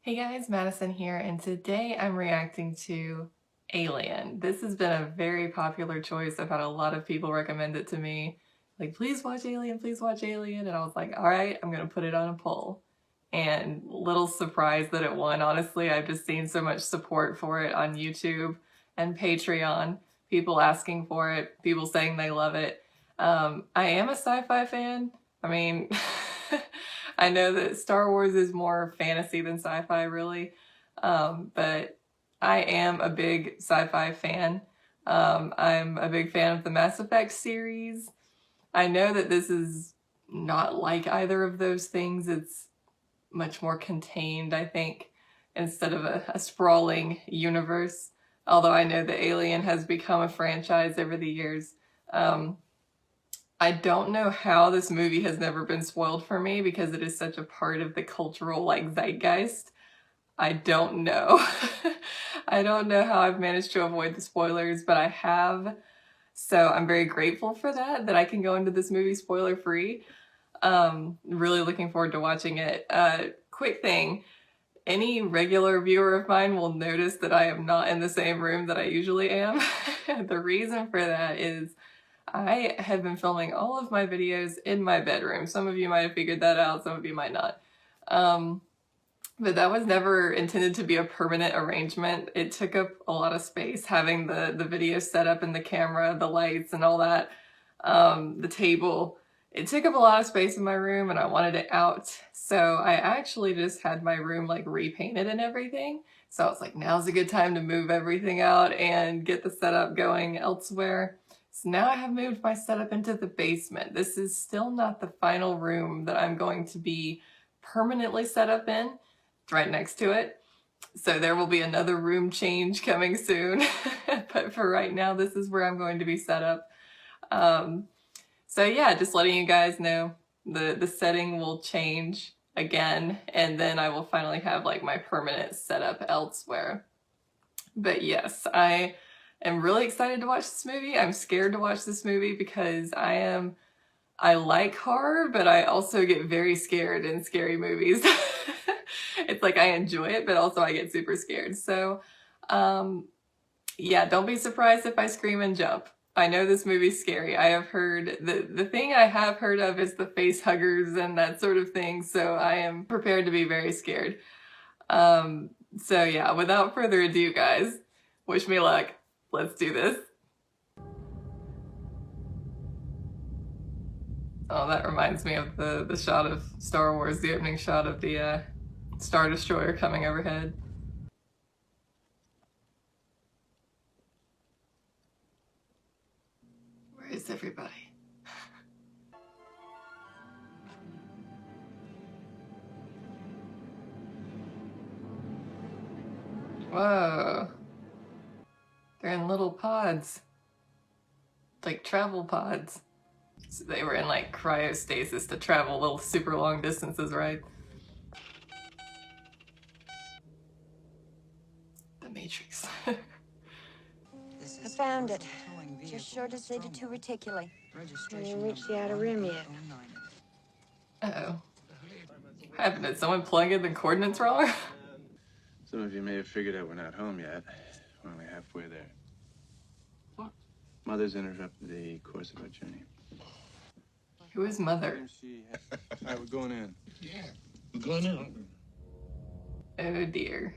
Hey guys, Madison here, and today I'm reacting to Alien. This has been a very popular choice. I've had a lot of people recommend it to me. Like, please watch Alien, please watch Alien. And I was like, all right, I'm gonna put it on a poll. And little surprised that it won. Honestly, I've just seen so much support for it on YouTube and Patreon. People asking for it, people saying they love it. I am a sci-fi fan. I mean, I know that Star Wars is more fantasy than sci-fi, really, but I am a big sci-fi fan. I'm a big fan of the Mass Effect series. I know that this is not like either of those things. It's much more contained, I think, instead of a sprawling universe. Although I know that Alien has become a franchise over the years. I don't know how this movie has never been spoiled for me because it is such a part of the cultural zeitgeist. I don't know. I don't know how I've managed to avoid the spoilers, but I have. So I'm very grateful for that I can go into this movie spoiler free. Really looking forward to watching it. Quick thing, any regular viewer of mine will notice that I am not in the same room that I usually am. The reason for that is I have been filming all of my videos in my bedroom. Some of you might have figured that out, some of you might not. But that was never intended to be a permanent arrangement. It took up a lot of space having the video set up and the camera, the lights and all that, the table. It took up a lot of space in my room and I wanted it out. So I actually just had my room repainted and everything. So I was like, now's a good time to move everything out and get the setup going elsewhere. So now I have moved my setup into the basement. This is still not the final room that I'm going to be permanently set up in. It's right next to it. So there will be another room change coming soon. But for right now, this is where I'm going to be set up. So yeah, just letting you guys know the setting will change again, and then I will finally have my permanent setup elsewhere. But yes, I am really excited to watch this movie. I'm scared to watch this movie because I like horror, but I also get very scared in scary movies. It's like I enjoy it, but also I get super scared. So yeah, don't be surprised if I scream and jump. I know this movie's scary. I have heard, the thing I have heard of is the face huggers and that sort of thing, so I am prepared to be very scared. So yeah, without further ado, guys, wish me luck. Let's do this. Oh, that reminds me of the shot of Star Wars, the opening shot of the Star Destroyer coming overhead. Where is everybody? Whoa. They're in little pods. Like travel pods. So they were in cryostasis to travel little super long distances, right? The Matrix. I found it. Just short of Zeta 2 Reticuli. We haven't reached the outer rim yet. Uh-oh. What happened? Did someone plug in the coordinates wrong? Some of you may have figured out we're not home yet. We're only halfway there. What? Mother's interrupted the course of our journey. Who is Mother? All right, we're going in. Yeah, we're going in. Oh dear.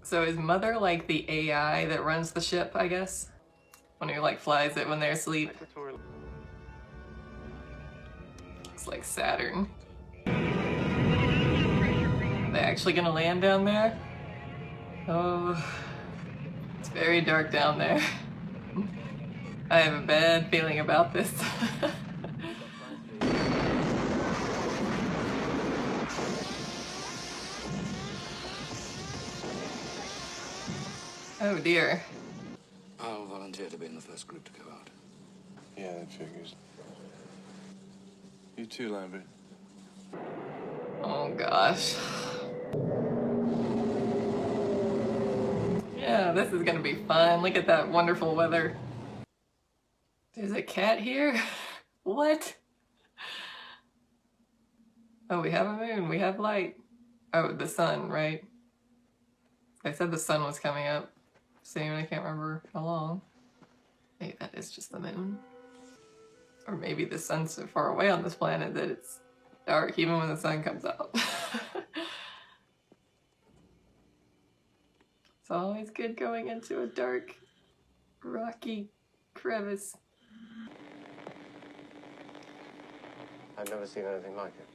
So is Mother like the AI that runs the ship, I guess? One who flies it when they're asleep? Looks like Saturn. Are they actually gonna land down there? Oh, it's very dark down there. I have a bad feeling about this. Oh dear. I'll volunteer to be in the first group to go out. Yeah, that figures. You too, Lambert. Oh gosh. Yeah, this is gonna be fun. Look at that wonderful weather. There's a cat here? What? Oh, we have a moon. We have light. Oh, the sun, right? They said the sun was coming up soon. I can't remember how long. Maybe that is just the moon. Or maybe the sun's so far away on this planet that it's dark even when the sun comes out. It's always good going into a dark, rocky crevice. I've never seen anything like it.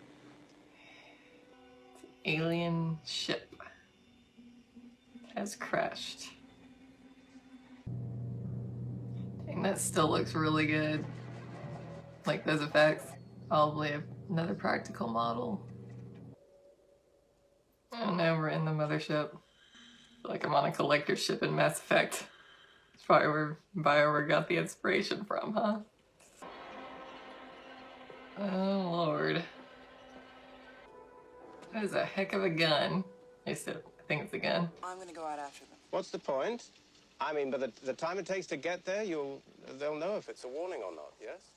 Alien ship has crashed. Dang, that still looks really good. Like those effects. Probably another practical model. Oh no, we're in the mothership. I feel like I'm on a collector ship in Mass Effect. It's probably where BioWare got the inspiration from, huh? Oh lord. That is a heck of a gun. I think it's a gun. I'm gonna go out after them. What's the point? I mean, by the time it takes to get there, they'll know if it's a warning or not, yes?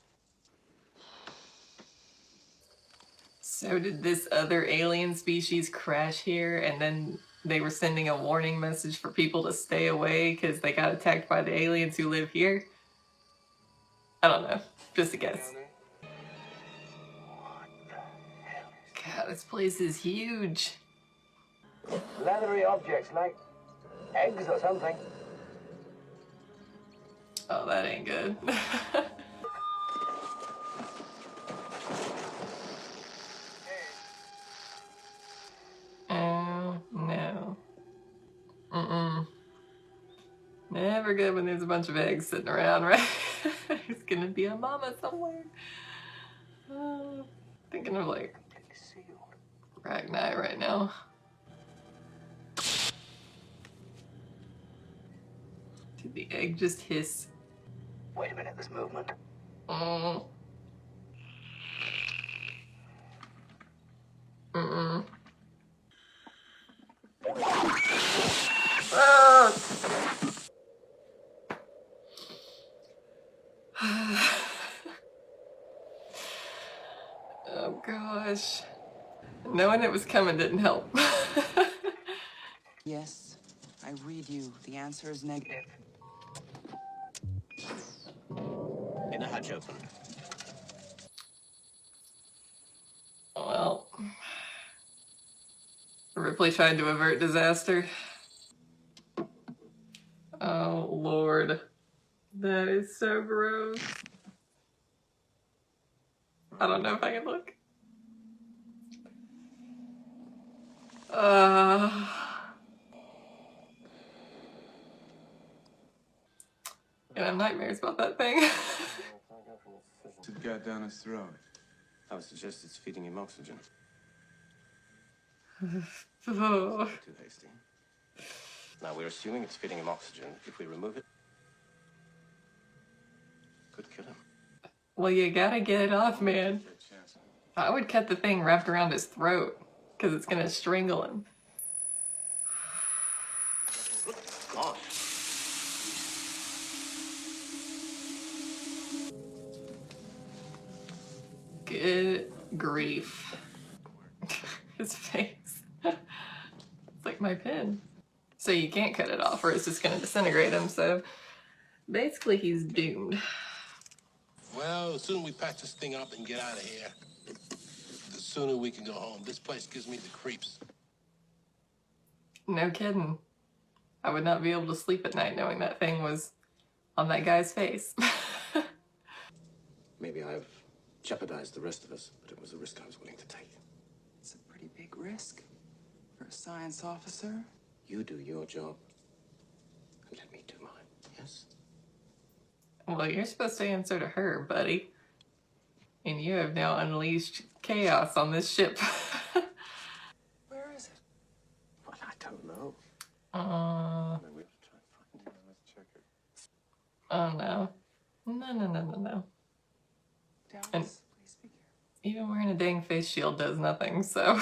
So did this other alien species crash here and then they were sending a warning message for people to stay away because they got attacked by the aliens who live here? I don't know. Just a guess. God, this place is huge. Leathery objects like eggs or something. Oh, that ain't good. Oh, no. Never good when there's a bunch of eggs sitting around, right? There's gonna be a mama somewhere. Thinking of like Ragni right now. Did the egg just hiss? Wait a minute, there's movement. Oh. Ah! Oh gosh. Knowing it was coming didn't help. Yes, I read you. The answer is negative. In the hatch open. Well, Ripley tried to avert disaster. Oh Lord, that is so gross. I don't know if I can look. And I have nightmares about that thing. It got down his throat. I would suggest it's feeding him oxygen. Oh. Too hasty. Now, we're assuming it's feeding him oxygen. If we remove it, could kill him. Well, you gotta get it off, man. I would cut the thing wrapped around his throat, because it's gonna strangle him. Gosh. Good grief. His face. It's like my pen. So you can't cut it off or it's just gonna disintegrate him, so basically he's doomed. Well, the sooner we patch this thing up and get out of here, the sooner we can go home. This place gives me the creeps. No kidding. I would not be able to sleep at night knowing that thing was on that guy's face. Maybe I've jeopardized the rest of us, but it was a risk I was willing to take. It's a pretty big risk for a science officer. You do your job, and let me do mine, yes? Well, you're supposed to answer to her, buddy. And you have now unleashed chaos on this ship. Where is it? Well, I don't know. We have to try and find him. Let's check it. Oh no. No. Dallas, And- please be careful. Even wearing a dang face shield does nothing, so.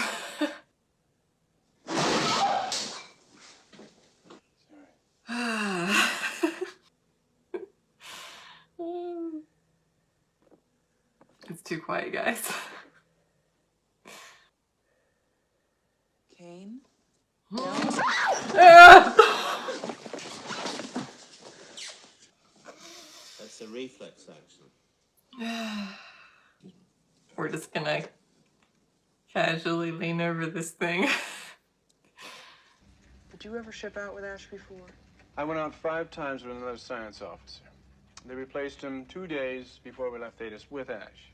It's too quiet, guys. Kane? That's a reflex action. We're just gonna casually lean over this thing. Did you ever ship out with Ash before? I went out 5 times with another science officer. They replaced him 2 days before we left Thetis with Ash.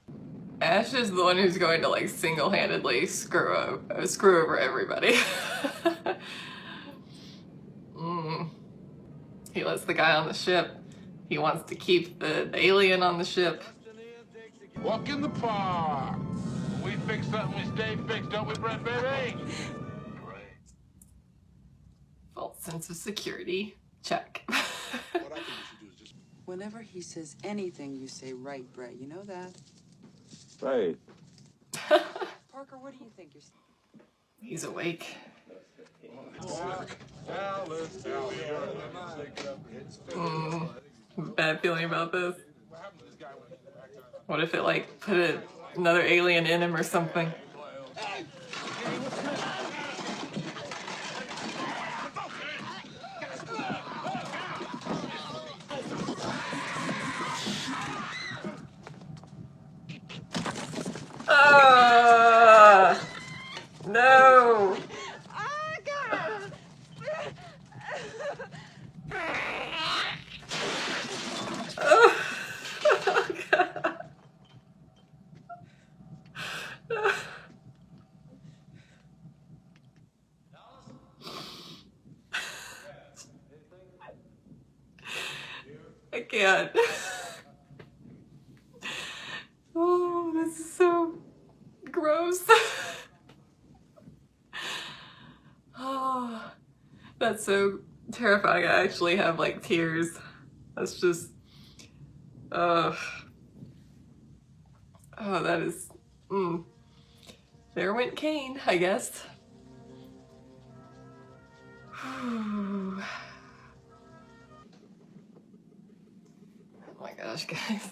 Ash is the one who's going to like single-handedly screw over everybody. He lets the guy on the ship. He wants to keep the alien on the ship. Walk in the park. When we fix something, we stay fixed, don't we, Brett, baby? False sense of security. Check. Whenever he says anything, you say, right, Brett. You know that? Right. Parker, what do you think? He's awake. Bad feeling about this. What if it like put another alien in him or something? No! I can't. Oh, this is so gross. Oh, that's so terrifying. I actually have like tears. That's just, oh, that is, There went Kane, I guess. Oh my gosh, guys.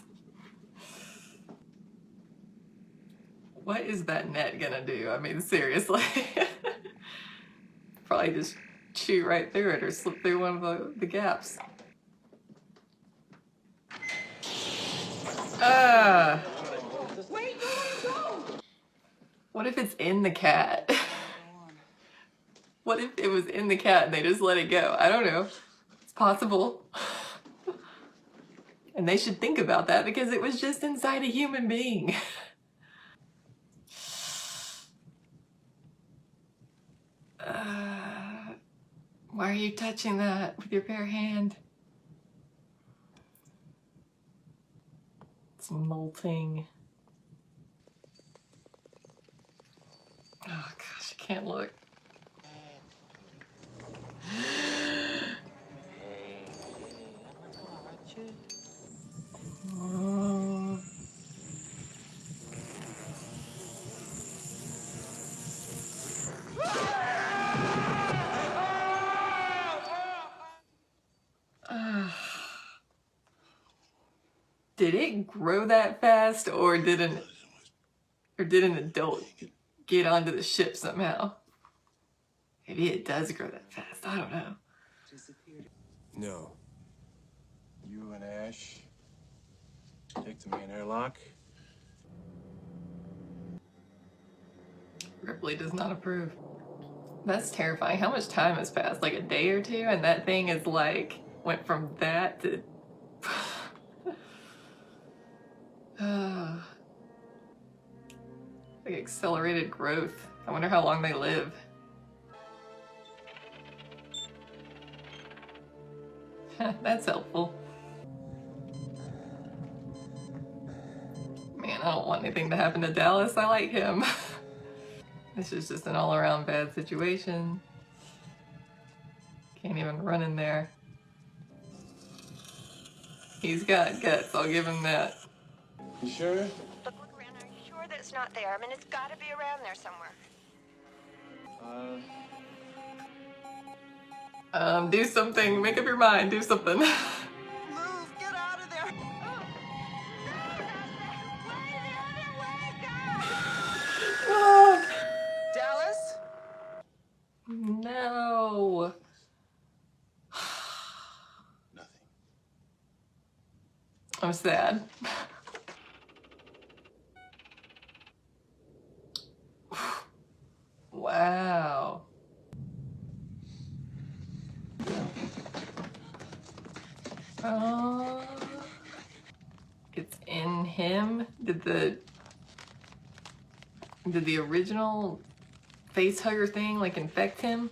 What is that net gonna do? I mean, seriously. Probably just shoot right through it or slip through one of the gaps. What if it's in the cat? What if it was in the cat and they just let it go? I don't know. It's possible. And they should think about that because it was just inside a human being. Why are you touching that with your bare hand? It's molting. Oh gosh, I can't look. Oh. Did it grow that fast, or did an adult get onto the ship somehow? Maybe it does grow that fast. I don't know. No. You and Ash take the main airlock. Ripley does not approve. That's terrifying. How much time has passed? Like a day or two, and that thing is like went from that to. Like accelerated growth. I wonder how long they live. That's helpful. Man, I don't want anything to happen to Dallas. I like him. This is just an all-around bad situation. Can't even run in there. He's got guts, I'll give him that. You sure? Look around. Are you sure that it's not there? I mean, it's got to be around there somewhere. Do something. Make up your mind. Do something. Move! Get out of there! Oh. Dallas? No. I'm sad. Wow. It's in him? Did the original face hugger thing like infect him?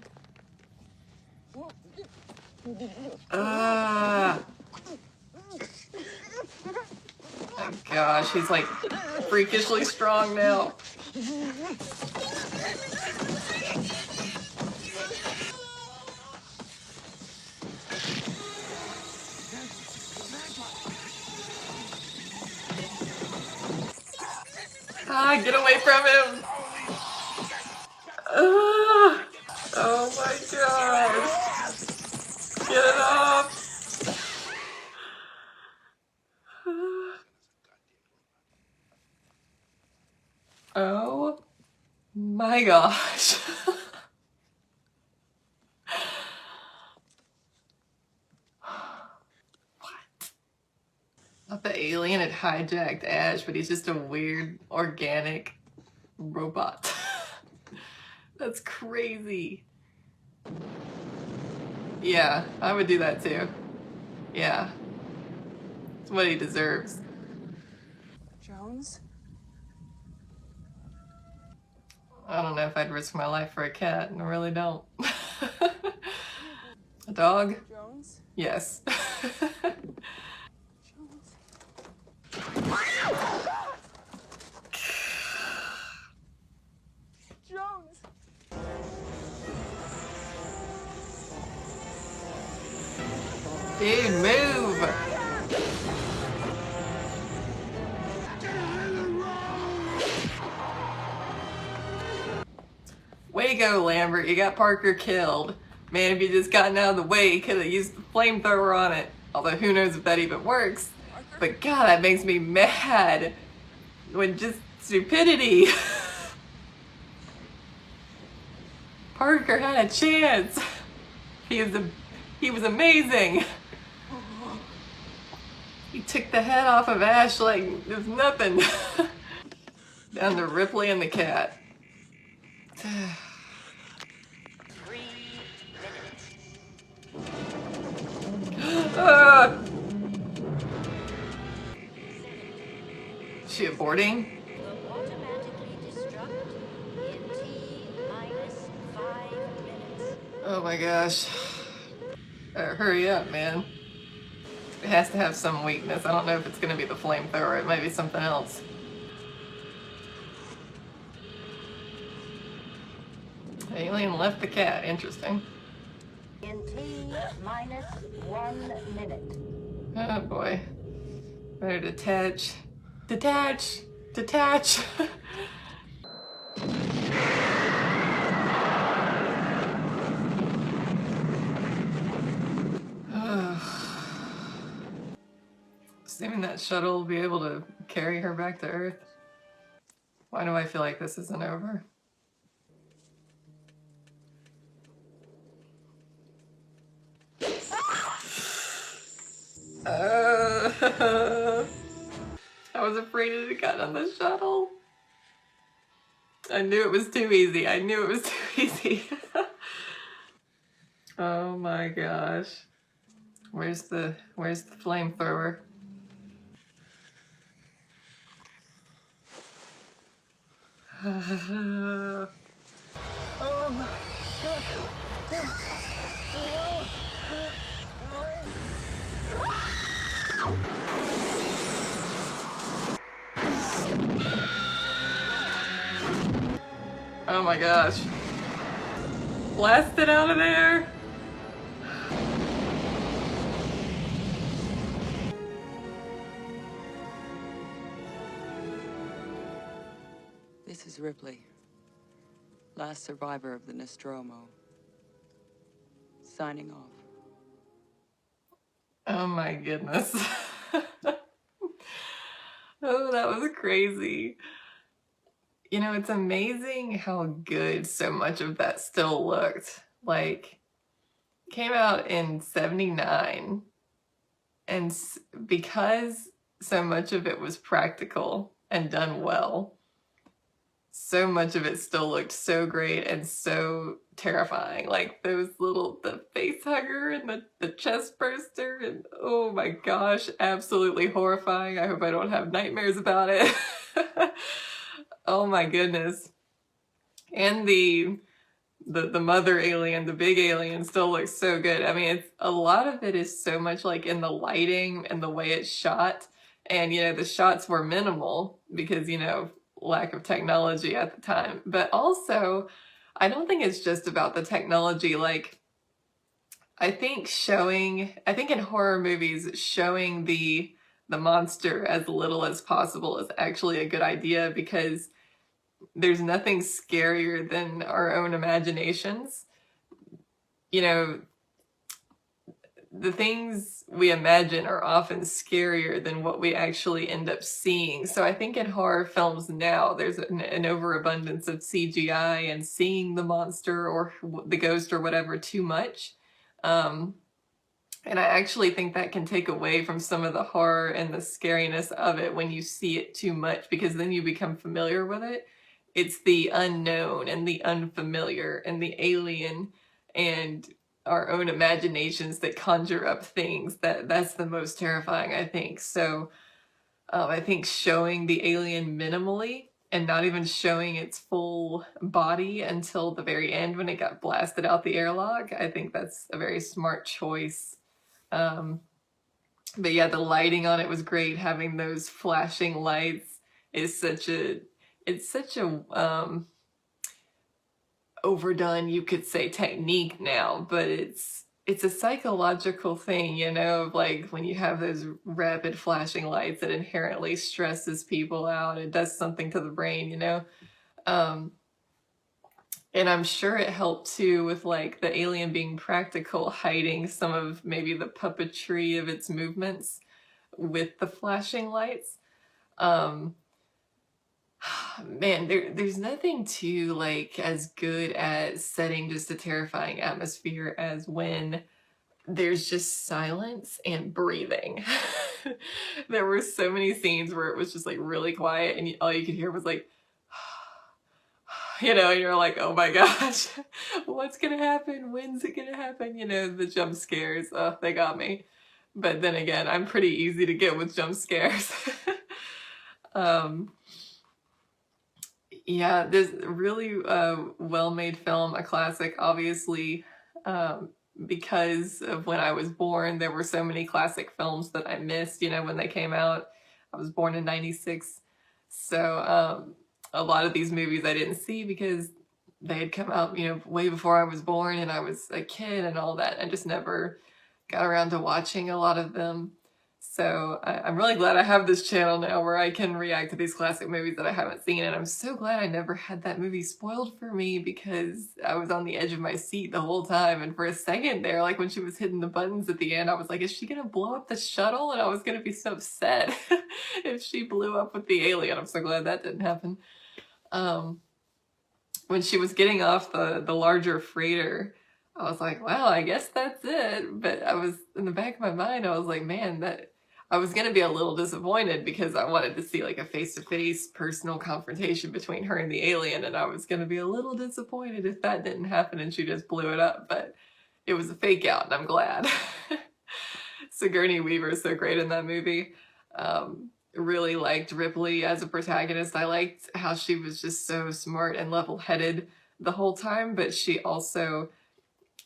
Oh gosh, he's like freakishly strong now. Ah, get away from him! Ah, oh my god! Get it off! Oh my gosh. I thought the alien had hijacked Ash, but he's just a weird, organic robot. That's crazy. Yeah, I would do that too. Yeah. It's what he deserves. Jones? I don't know if I'd risk my life for a cat. I really don't. A dog? Jones? Yes. Jones! Dude, move! Way to go, Lambert. You got Parker killed. Man, if you just gotten out of the way, you could have used the flamethrower on it. Although who knows if that even works. But God, that makes me mad. When just stupidity. Parker had a chance. He was amazing. He took the head off of Ash like there's nothing. Down to Ripley and the cat. 3 minutes. She aborting? Will automatically destruct in T-5 minutes. Oh my gosh. Hurry up, man. It has to have some weakness. I don't know if it's gonna be the flamethrower. It might be something else. Alien left the cat. Interesting. In T-1 minute. Oh boy. Better detach. Detach! Detach! Assuming that shuttle will be able to carry her back to Earth. Why do I feel like this isn't over? I was afraid it had gotten on the shuttle. I knew it was too easy. I knew it was too easy. Oh my gosh. Where's the flamethrower? Oh my god. Oh my gosh. Blast it out of there. This is Ripley, last survivor of the Nostromo. Signing off. Oh my goodness. Oh, that was crazy. You know, it's amazing how good so much of that still looked. Like, came out in '79, and because so much of it was practical and done well. So much of it still looked so great and so terrifying. Like the face hugger and the chest burster, and oh my gosh, absolutely horrifying. I hope I don't have nightmares about it. Oh my goodness. And the mother alien, the big alien, still looks so good. I mean, a lot of it is so much like in the lighting and the way it's shot. And, the shots were minimal because, lack of technology at the time. But also, I don't think it's just about the technology. Like, I think in horror movies, showing the monster as little as possible is actually a good idea, because there's nothing scarier than our own imaginations. The things we imagine are often scarier than what we actually end up seeing. So I think in horror films now, there's an overabundance of CGI and seeing the monster or the ghost or whatever too much. And I actually think that can take away from some of the horror and the scariness of it when you see it too much, because then you become familiar with it. It's the unknown and the unfamiliar and the alien and our own imaginations that conjure up things that's the most terrifying, I think. So I think showing the alien minimally and not even showing its full body until the very end when it got blasted out the airlock, I think that's a very smart choice. But yeah, the lighting on it was great. Having those flashing lights is such a overdone, you could say, technique now, but it's a psychological thing, of like when you have those rapid flashing lights, it inherently stresses people out. It does something to the brain, and I'm sure it helped too with like the alien being practical, hiding some of maybe the puppetry of its movements with the flashing lights. Man, there's nothing too like as good at setting just a terrifying atmosphere as when there's just silence and breathing. There were so many scenes where it was just like really quiet and all you could hear was like, and you're like, oh my gosh, what's gonna happen? When's it gonna happen? The jump scares, oh, they got me. But then again, I'm pretty easy to get with jump scares. Yeah, this really well-made film, a classic, obviously, because of when I was born. There were so many classic films that I missed, when they came out. I was born in 96, so a lot of these movies I didn't see because they had come out, way before I was born and I was a kid and all that. I just never got around to watching a lot of them. So I'm really glad I have this channel now where I can react to these classic movies that I haven't seen. And I'm so glad I never had that movie spoiled for me, because I was on the edge of my seat the whole time. And for a second there, like when she was hitting the buttons at the end, I was like, is she going to blow up the shuttle? And I was going to be so upset if she blew up with the alien. I'm so glad that didn't happen. When she was getting off the larger freighter, I was like, wow, I guess that's it. But I was, in the back of my mind, I was like, man, I was going to be a little disappointed because I wanted to see like a face-to-face personal confrontation between her and the alien, and I was going to be a little disappointed if that didn't happen and she just blew it up, but it was a fake out and I'm glad. Sigourney Weaver is so great in that movie. Really liked Ripley as a protagonist. I liked how she was just so smart and level-headed the whole time, but she also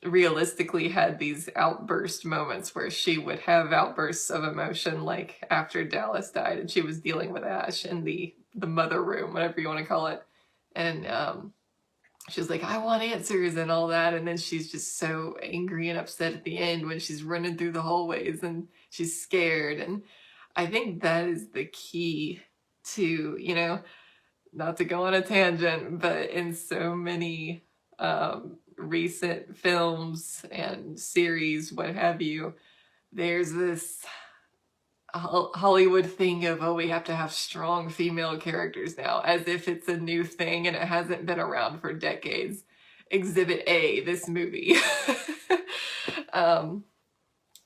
realistically had these outburst moments where she would have outbursts of emotion, like after Dallas died and she was dealing with Ash in the mother room, whatever you want to call it, and she's like, I want answers and all that, and then she's just so angry and upset at the end when she's running through the hallways and she's scared. And I think that is the key to, not to go on a tangent, but in so many recent films and series, what have you, there's this Hollywood thing of, oh, we have to have strong female characters now, as if it's a new thing and it hasn't been around for decades. Exhibit A, this movie.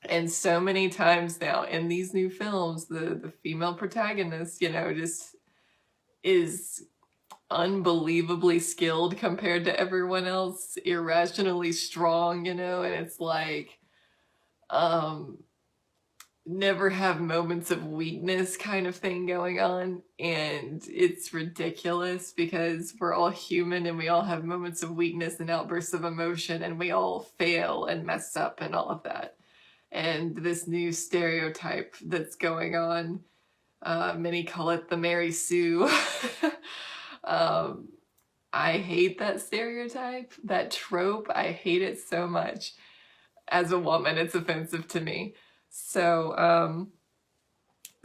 And so many times now in these new films, the female protagonist, you know, just is unbelievably skilled compared to everyone else, irrationally strong, you know, and it's like, um, never have moments of weakness kind of thing going on. And it's ridiculous because we're all human and we all have moments of weakness and outbursts of emotion and we all fail and mess up and all of that. And this new stereotype that's going on, many call it the Mary Sue. I hate that stereotype, that trope. I hate it so much. As a woman, it's offensive to me. So,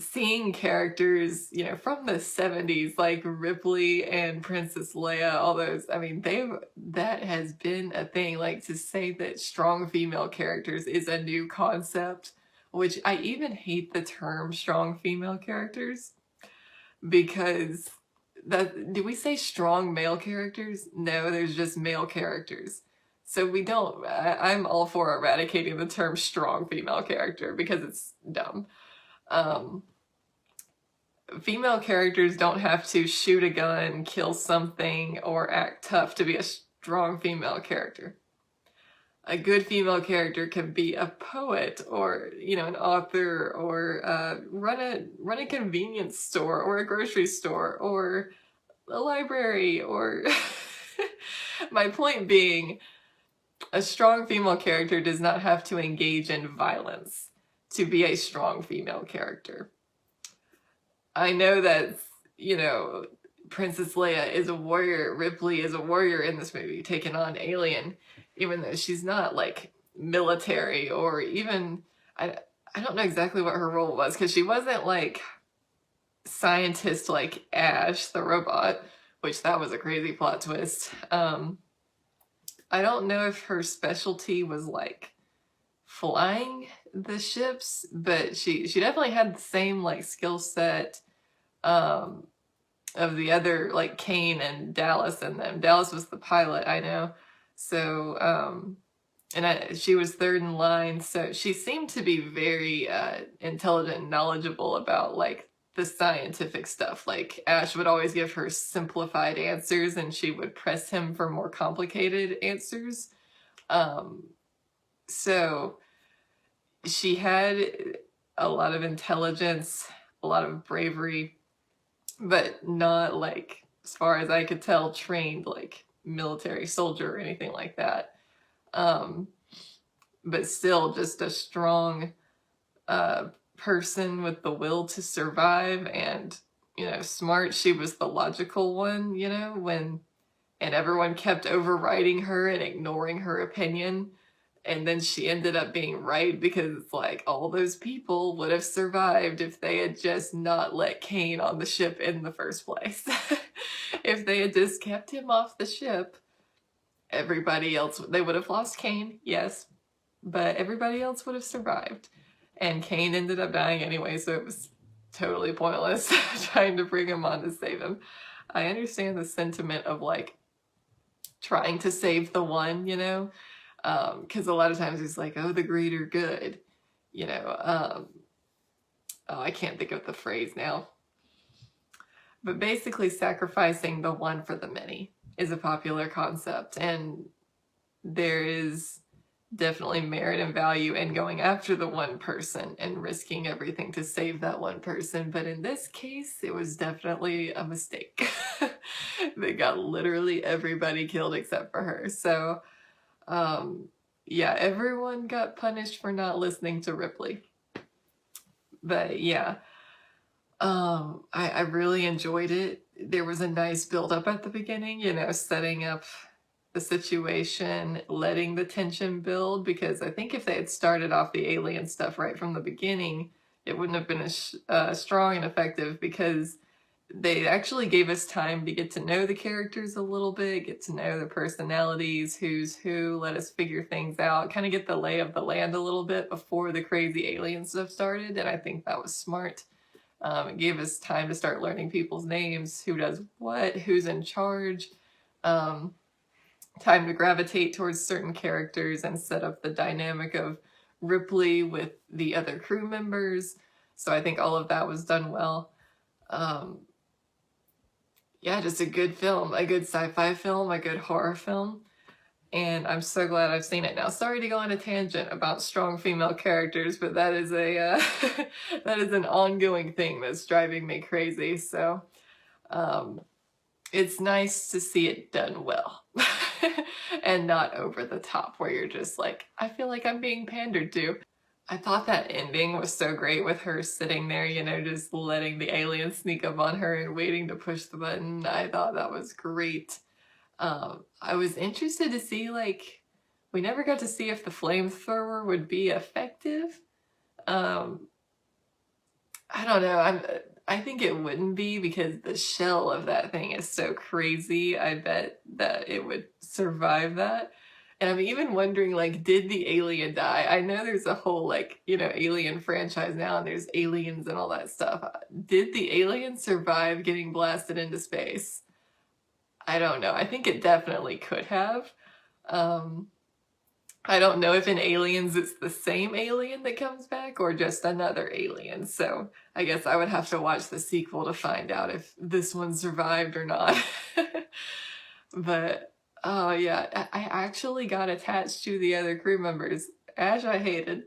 seeing characters, you know, from the 70s, like Ripley and Princess Leia, all those, I mean, that has been a thing. Like, to say that strong female characters is a new concept, which I even hate the term strong female characters, because do we say strong male characters? No, there's just male characters. So we don't, I'm all for eradicating the term strong female character because it's dumb. Female characters don't have to shoot a gun, kill something, or act tough to be a strong female character. A good female character can be a poet, or, you know, an author, or run a convenience store, or a grocery store, or a library, or... My point being, a strong female character does not have to engage in violence to be a strong female character. I know that, you know, Princess Leia is a warrior, Ripley is a warrior in this movie, taking on Alien, even though she's not, like, military, or even, I don't know exactly what her role was, because she wasn't, like, scientist like Ash, the robot, which that was a crazy plot twist. I don't know if her specialty was, like, flying the ships, but she definitely had the same, like, skill set of the other, like, Kane and Dallas and them. Dallas was the pilot, I know. So, she was third in line, so she seemed to be very intelligent and knowledgeable about, like, the scientific stuff. Like, Ash would always give her simplified answers and she would press him for more complicated answers. So she had a lot of intelligence, a lot of bravery, but not, like, as far as I could tell, trained like military soldier or anything like that. But still just a strong person with the will to survive and, you know, smart. She was the logical one, you know, and everyone kept overriding her and ignoring her opinion. And then she ended up being right, because it's like, all those people would have survived if they had just not let Kane on the ship in the first place. If they had just kept him off the ship, everybody else, they would have lost Kane, yes, but everybody else would have survived. And Kane ended up dying anyway, so it was totally pointless trying to bring him on to save him. I understand the sentiment of, like, trying to save the one, you know? Because a lot of times it's like, oh, the greater good, you know? Oh, I can't think of the phrase now. But basically sacrificing the one for the many is a popular concept, and there is definitely merit and value in going after the one person and risking everything to save that one person. But in this case, it was definitely a mistake. They got literally everybody killed except for her. So, yeah, everyone got punished for not listening to Ripley. But yeah, I really enjoyed it. There was a nice build up at the beginning, you know, setting up the situation, letting the tension build, because I think if they had started off the alien stuff right from the beginning, it wouldn't have been as strong and effective, because they actually gave us time to get to know the characters a little bit, get to know their personalities, who's who, let us figure things out, kind of get the lay of the land a little bit before the crazy alien stuff started, and I think that was smart. It gave us time to start learning people's names, who does what, who's in charge, time to gravitate towards certain characters and set up the dynamic of Ripley with the other crew members. So I think all of that was done well. Yeah, just a good film, a good sci-fi film, a good horror film. And I'm so glad I've seen it now. Sorry to go on a tangent about strong female characters, but that is a that is an ongoing thing that's driving me crazy. So it's nice to see it done well and not over the top where you're just like, I feel like I'm being pandered to. I thought that ending was so great with her sitting there, you know, just letting the alien sneak up on her and waiting to push the button. I thought that was great. I was interested to see, like, we never got to see if the flamethrower would be effective. I don't know. I think it wouldn't be because the shell of that thing is so crazy. I bet that it would survive that. And I'm even wondering, like, did the alien die? I know there's a whole, like, you know, alien franchise now and there's aliens and all that stuff. Did the alien survive getting blasted into space? I don't know. I think it definitely could have. I don't know if in Aliens it's the same alien that comes back or just another alien. So I guess I would have to watch the sequel to find out if this one survived or not. But, oh yeah, I actually got attached to the other crew members. Ash I hated.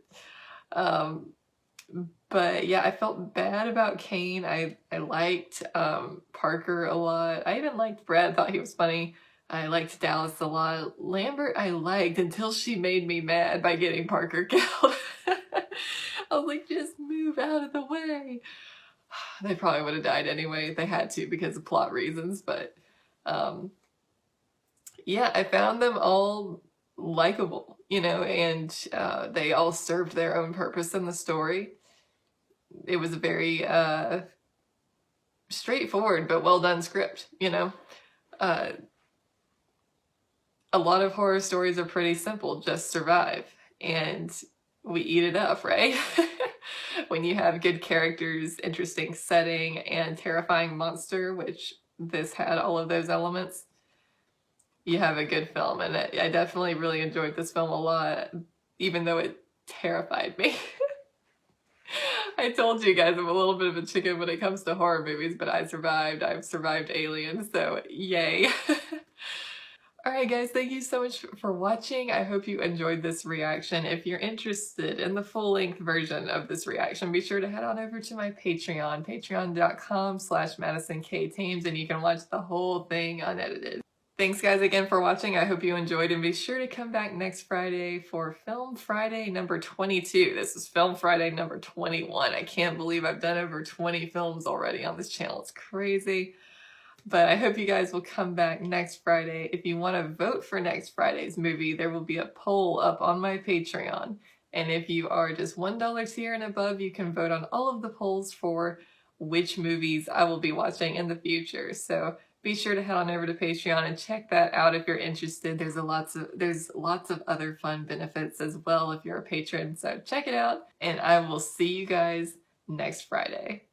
But yeah, I felt bad about Kane. I liked Parker a lot. I even liked Brad, thought he was funny. I liked Dallas a lot. Lambert I liked until she made me mad by getting Parker killed. I was like, just move out of the way. They probably would have died anyway if they had to because of plot reasons. But yeah, I found them all likable, you know, and they all served their own purpose in the story. It was a very straightforward but well done script, you know. A lot of horror stories are pretty simple, just survive, and we eat it up, right? When you have good characters, interesting setting, and terrifying monster, which this had all of those elements, you have a good film. And I definitely really enjoyed this film a lot, even though it terrified me. I told you guys I'm a little bit of a chicken when it comes to horror movies, but I survived. I've survived Aliens, so yay. Alright guys, thank you so much for watching. I hope you enjoyed this reaction. If you're interested in the full-length version of this reaction, be sure to head on over to my Patreon, patreon.com/MadisonKTames, and you can watch the whole thing unedited. Thanks guys again for watching. I hope you enjoyed, and be sure to come back next Friday for Film Friday number 22. This is Film Friday number 21. I can't believe I've done over 20 films already on this channel. It's crazy. But I hope you guys will come back next Friday. If you want to vote for next Friday's movie, there will be a poll up on my Patreon. And if you are just $1 tier and above, you can vote on all of the polls for which movies I will be watching in the future. So be sure to head on over to Patreon and check that out if you're interested. There's lots of other fun benefits as well if you're a patron. So check it out, and I will see you guys next Friday.